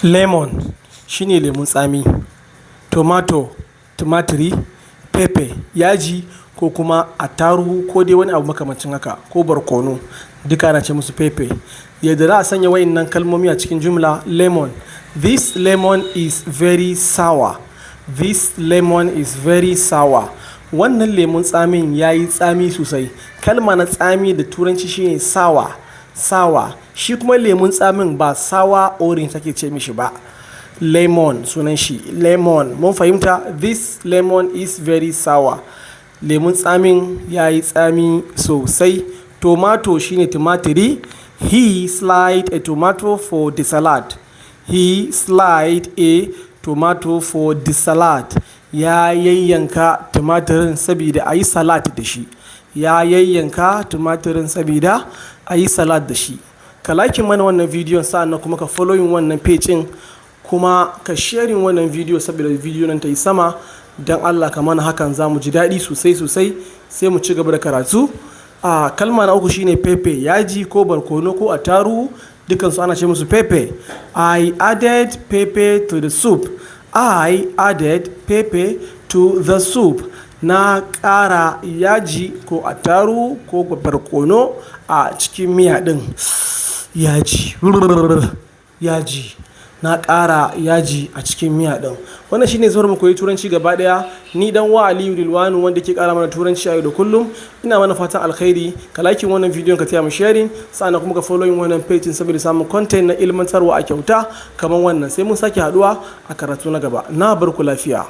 Lemon shine lemun tsami, tomato tumatiri, pepper yaji ko kuma attaruhu ko dai wani abu makamancin haka ko barkono duka ana ce musu pepper. Yadda za a sanya wayannan kalmomi a cikin jumla lemon. This lemon is very sour. This lemon is very sour. Wannan lemun tsamin ya yi tsami sosai. Kalma na tsami da turanci shine sour. Sour. Shi kuma lemun tsamin ba sour orange ake ce mishi ba. Lemon sunan shi. Lemon. Mun fahimta? This lemon is very sour. Lemun tsamin ya yi tsami sosai. Tomato shine tumatiri. He sliced a tomato for the salad. He sliced a tomato for the salad. Ya yayyanka tumatirin saboda a yi salad da shi. Ya yayyanka tumatirin saboda a yi salad da shi. Ka like mana wannan bidiyon sa'annan kuma ka following wannan page ɗin kuma ka sharing wannan bidiyo saboda bidiyo nan ta yi sama. Dan Allah ka mana hakan za mu ji daɗi sosai sai mu ci gaba da karatu. Kalma na uku shine pepper yaji ko barkono ko attaruhu dukansu ana ce musu pepper. I added pepper to the soup. I added pepper to the soup. Na ƙara yaji ko attaruhu ko barkono a cikin miya ɗin. Yaji. Na ƙara yaji a cikin miya ɗin. Wannan shine zuwa mu koyi turanci gaba ɗaya. Ni dan wa Aliyu Rilwanu wanda ke ƙara mana turanci a yau da kullum. Ina mana fatan alkhairi. Ka like wannan bidiyon ka taya mu sharing sannan kuma ka following wannan page saboda samun content na ilmantarwa a kyauta kamar wannan. Sai mun sake haɗuwa a karatu na gaba. Na bar ku lafiya.